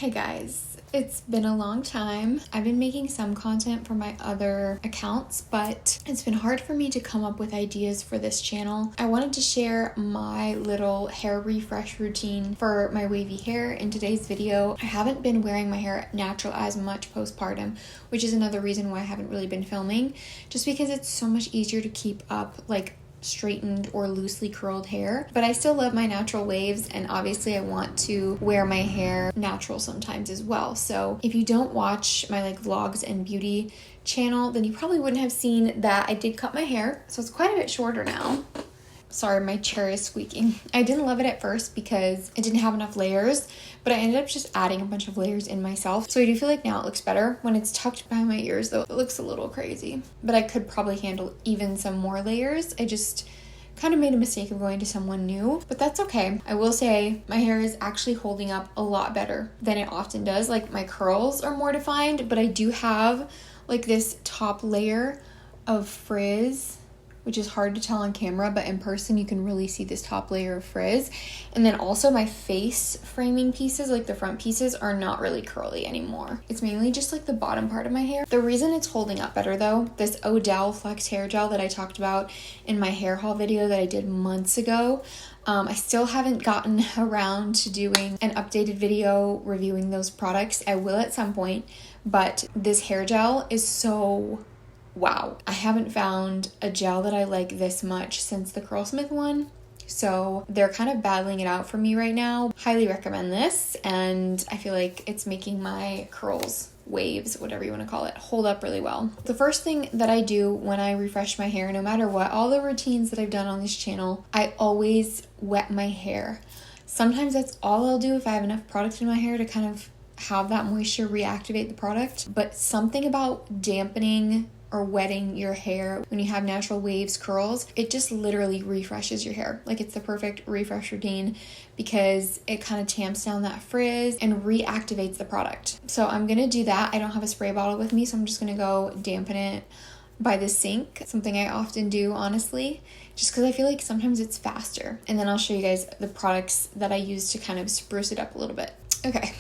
Hey guys, it's been a long time. I've been making some content for my other accounts, but it's been hard for me to come up with ideas for this channel. I wanted to share my little hair refresh routine for my wavy hair in today's video. I haven't been wearing my hair natural as much postpartum, which is another reason why I haven't really been filming, just because it's so much easier to keep up like straightened or loosely curled hair, but I still love my natural waves, and obviously I want to wear my hair natural sometimes as well. So if you don't watch my like vlogs and beauty channel, then you probably wouldn't have seen that I did cut my hair, so it's quite a bit shorter now. Sorry, my chair is squeaking. I didn't love it at first because it didn't have enough layers, but I ended up just adding a bunch of layers in myself. So I do feel like now it looks better. When it's tucked behind my ears though, it looks a little crazy, but I could probably handle even some more layers. I just kind of made a mistake of going to someone new, but that's okay. I will say my hair is actually holding up a lot better than it often does. Like my curls are more defined, but I do have like this top layer of frizz, which is hard to tell on camera, but in person you can really see this top layer of frizz. And then also my face framing pieces, like the front pieces, are not really curly anymore. It's mainly just like the bottom part of my hair. The reason it's holding up better though, this Odele Flex hair gel that I talked about in my hair haul video that I did months ago, I still haven't gotten around to doing an updated video reviewing those products. I will at some point, but this hair gel is so wow. I haven't found a gel that I like this much since the Curlsmith one. So they're kind of battling it out for me right now. Highly recommend this, and I feel like it's making my curls, waves, whatever you want to call it, hold up really well. The first thing that I do when I refresh my hair, no matter what, all the routines that I've done on this channel, I always wet my hair. Sometimes that's all I'll do if I have enough product in my hair to kind of have that moisture reactivate the product. But something about dampening or wetting your hair when you have natural waves curls, it just literally refreshes your hair. Like it's the perfect refresh routine because it kind of tamps down that frizz and reactivates the product. So I'm gonna do that. I don't have a spray bottle with me, so I'm just gonna go dampen it by the sink. Something I often do, honestly, just because I feel like sometimes it's faster. And then I'll show you guys the products that I use to kind of spruce it up a little bit. Okay.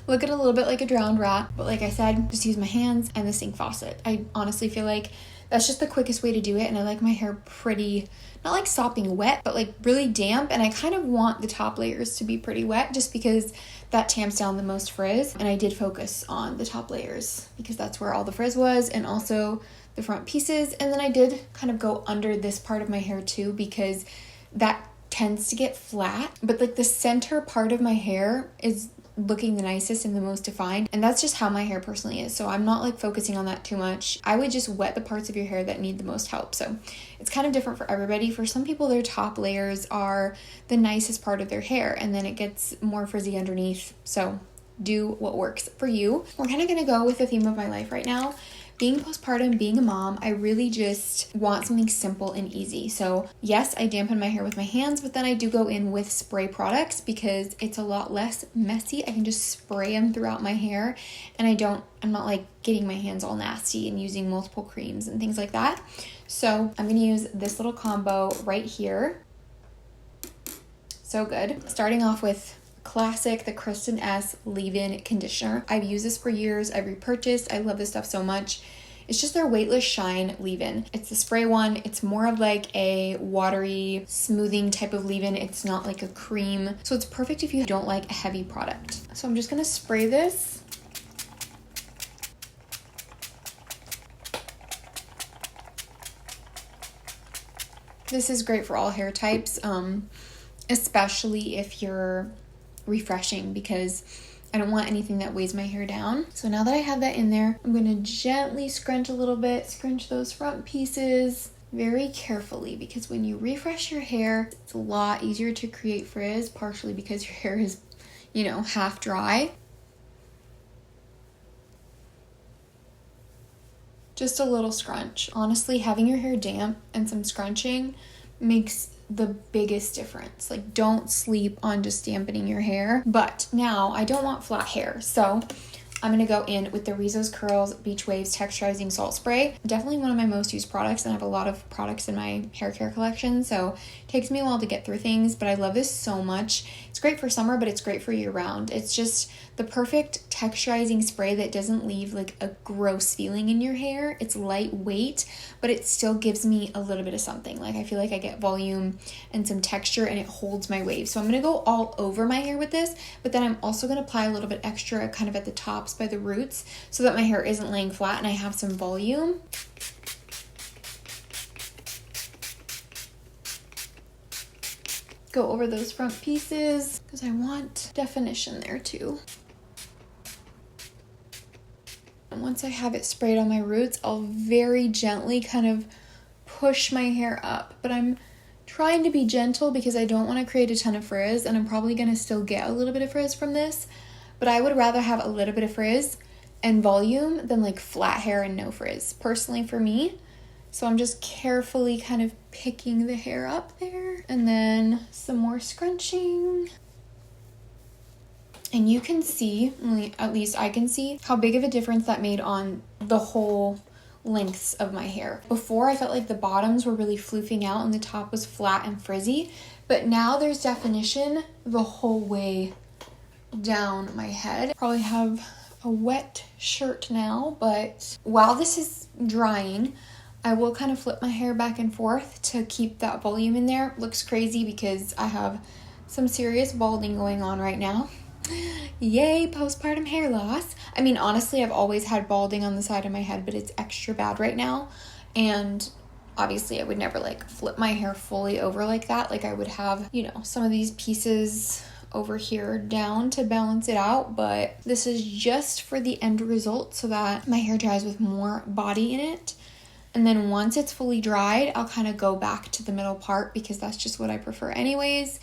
Look a little bit like a drowned rat, but like I said, just use my hands and the sink faucet. I honestly feel like that's just the quickest way to do it, and I like my hair pretty, not like sopping wet, but like really damp, and I kind of want the top layers to be pretty wet just because that tamps down the most frizz, and I did focus on the top layers because that's where all the frizz was, and also the front pieces. And then I did kind of go under this part of my hair too because that tends to get flat, but like the center part of my hair is looking the nicest and the most defined, and that's just how my hair personally is, so I'm not like focusing on that too much. I would just wet the parts of your hair that need the most help. So it's kind of different for everybody. For some people, their top layers are the nicest part of their hair, and then it gets more frizzy underneath. So do what works for you. We're kind of gonna go with the theme of my life right now. Being postpartum, being a mom, I really just want something simple and easy. So yes, I dampen my hair with my hands, but then I do go in with spray products because it's a lot less messy. I can just spray them throughout my hair, and I'm not like getting my hands all nasty and using multiple creams and things like that. So I'm gonna use this little combo right here. So good. Starting off with classic, the Kristin Ess leave-in conditioner. I've used this for years. I've repurchased. I love this stuff so much. It's just their weightless shine leave-in. It's the spray one. It's more of like a watery smoothing type of leave-in. It's not like a cream. So it's perfect if you don't like a heavy product. So I'm just gonna spray this. This is great for all hair types, especially if you're refreshing, because I don't want anything that weighs my hair down. So now that I have that in there, I'm going to gently scrunch a little bit, scrunch those front pieces very carefully, because when you refresh your hair, it's a lot easier to create frizz, partially because your hair is, half dry. Just a little scrunch. Honestly, having your hair damp and some scrunching makes the biggest difference. Like, don't sleep on just dampening your hair. But now I don't want flat hair, so I'm gonna go in with the Rizos Curls Beach Waves Texturizing Salt Spray. Definitely one of my most used products, and I have a lot of products in my hair care collection, so it takes me a while to get through things, but I love this so much. It's great for summer, but it's great for year round. It's just the perfect texturizing spray that doesn't leave like a gross feeling in your hair. It's lightweight, but it still gives me a little bit of something. Like I feel like I get volume and some texture, and it holds my wave. So I'm gonna go all over my hair with this, but then I'm also gonna apply a little bit extra kind of at the tops by the roots so that my hair isn't laying flat and I have some volume. Go over those front pieces because I want definition there too. And once I have it sprayed on my roots, I'll very gently kind of push my hair up, but I'm trying to be gentle because I don't want to create a ton of frizz, and I'm probably going to still get a little bit of frizz from this, but I would rather have a little bit of frizz and volume than like flat hair and no frizz, personally for me. So I'm just carefully kind of picking the hair up there, and then some more scrunching. And you can see, at least I can see, how big of a difference that made on the whole lengths of my hair. Before, I felt like the bottoms were really floofing out and the top was flat and frizzy, but now there's definition the whole way down my head. Probably have a wet shirt now, but while this is drying, I will kind of flip my hair back and forth to keep that volume in there. Looks crazy because I have some serious balding going on right now. Yay, postpartum hair loss. I mean, honestly, I've always had balding on the side of my head, but it's extra bad right now. And obviously I would never like flip my hair fully over like that. Like I would have, you know, some of these pieces over here down to balance it out, but this is just for the end result so that my hair dries with more body in it. And then once it's fully dried, I'll kind of go back to the middle part because that's just what I prefer anyways.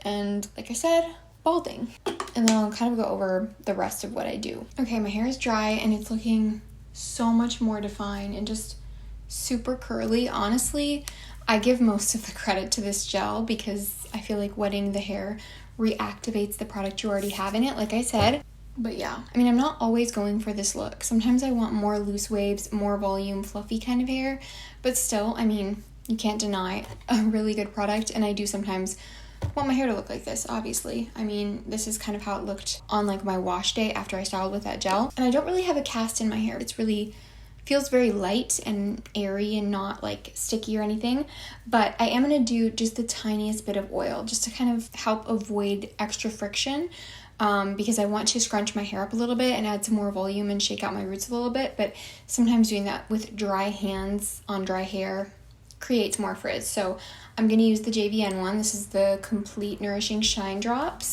And like I said, balding. And then I'll kind of go over the rest of what I do. Okay, my hair is dry and it's looking so much more defined and just super curly. Honestly, I give most of the credit to this gel because I feel like wetting the hair reactivates the product you already have in it, like I said. But yeah, I mean, I'm not always going for this look. Sometimes I want more loose waves, more volume, fluffy kind of hair. But still, I mean, you can't deny a really good product. And I do sometimes want my hair to look like this, obviously. I mean, this is kind of how it looked on like my wash day after I styled with that gel. And I don't really have a cast in my hair. It's really feels very light and airy and not like sticky or anything. But I am going to do just the tiniest bit of oil just to kind of help avoid extra friction. Because I want to scrunch my hair up a little bit and add some more volume and shake out my roots a little bit, but sometimes doing that with dry hands on dry hair creates more frizz. So I'm going to use the JVN one. This is the Complete Nourishing Shine Drops.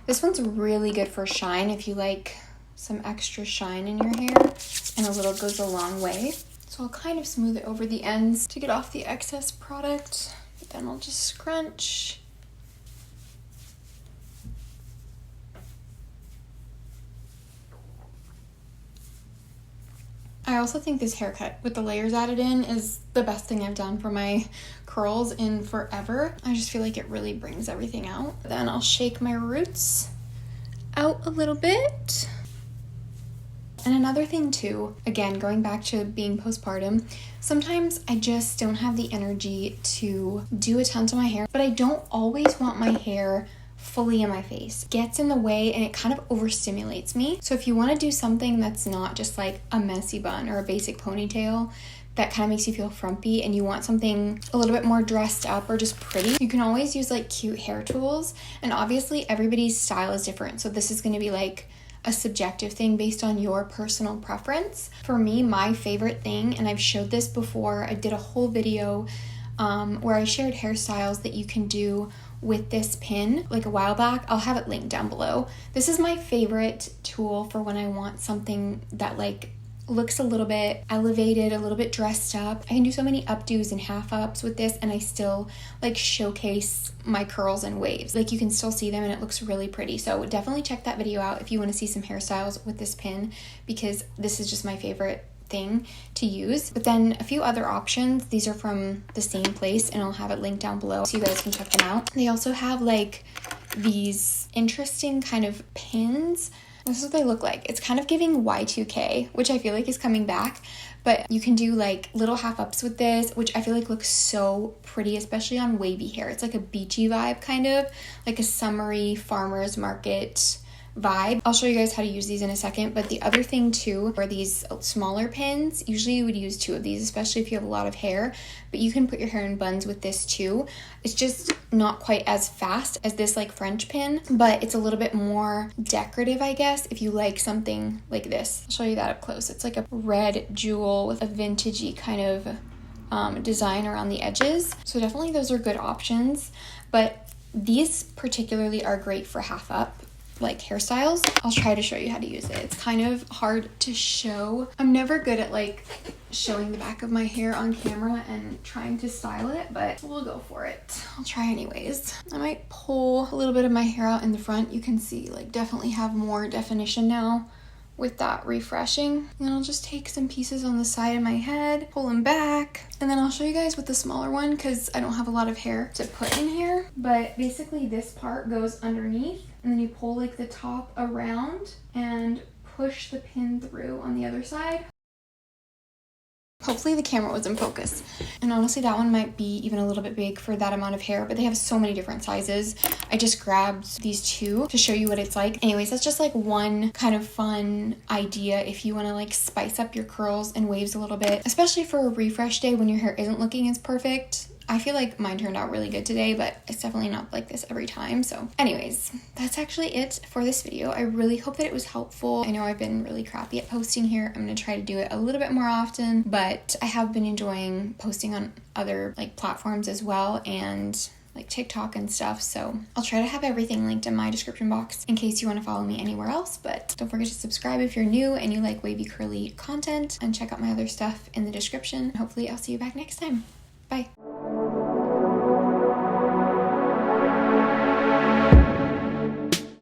This one's really good for shine if you like some extra shine in your hair, and a little goes a long way. So I'll kind of smooth it over the ends to get off the excess product, but then I'll just scrunch. I also think this haircut with the layers added in is the best thing I've done for my curls in forever. I just feel like it really brings everything out. Then I'll shake my roots out a little bit. And another thing too, again, going back to being postpartum, sometimes I just don't have the energy to do a ton to my hair, but I don't always want my hair fully in my face. It gets in the way and it kind of overstimulates me. So if you want to do something that's not just like a messy bun or a basic ponytail that kind of makes you feel frumpy and you want something a little bit more dressed up or just pretty, you can always use like cute hair tools. And obviously everybody's style is different. So this is going to be like a subjective thing based on your personal preference. For me, my favorite thing, and I've showed this before, I did a whole video where I shared hairstyles that you can do with this pin like a while back. I'll have it linked down below. This is my favorite tool for when I want something that like looks a little bit elevated, a little bit dressed up. I can do so many updos and half ups with this and I still like showcase my curls and waves. Like you can still see them and it looks really pretty. So definitely check that video out if you want to see some hairstyles with this pin, because this is just my favorite thing to use. But then a few other options, these are from the same place and I'll have it linked down below so you guys can check them out. They also have like these interesting kind of pins This is what they look like. It's kind of giving Y2K, which I feel like is coming back, but you can do like little half ups with this, which I feel like looks so pretty, especially on wavy hair. It's like a beachy vibe, kind of like a summery farmer's market vibe. I'll show you guys how to use these in a second, but the other thing too are these smaller pins. Usually you would use 2 of these, especially if you have a lot of hair, but you can put your hair in buns with this too. It's just not quite as fast as this like French pin, but it's a little bit more decorative, I guess, if you like something like this. I'll show you that up close. It's like a red jewel with a vintagey kind of design around the edges. So definitely those are good options, but these particularly are great for half up like hairstyles. I'll try to show you how to use it. It's kind of hard to show. I'm never good at like showing the back of my hair on camera and trying to style it, but we'll go for it. I'll try anyways. I might pull a little bit of my hair out in the front. You can see like definitely have more definition now with that refreshing. And then I'll just take some pieces on the side of my head, pull them back, and then I'll show you guys with the smaller one because I don't have a lot of hair to put in here. But basically this part goes underneath, and then you pull like the top around and push the pin through on the other side. Hopefully the camera was in focus. And honestly, that one might be even a little bit big for that amount of hair, but they have so many different sizes. I just grabbed these 2 to show you what it's like. Anyways, that's just like one kind of fun idea if you want to like spice up your curls and waves a little bit, especially for a refresh day when your hair isn't looking as perfect. I feel like mine turned out really good today, but it's definitely not like this every time. So anyways, that's actually it for this video. I really hope that it was helpful. I know I've been really crappy at posting here. I'm going to try to do it a little bit more often, but I have been enjoying posting on other like platforms as well, and like TikTok and stuff. So I'll try to have everything linked in my description box in case you want to follow me anywhere else. But don't forget to subscribe if you're new and you like wavy curly content, and check out my other stuff in the description. Hopefully I'll see you back next time. Bye.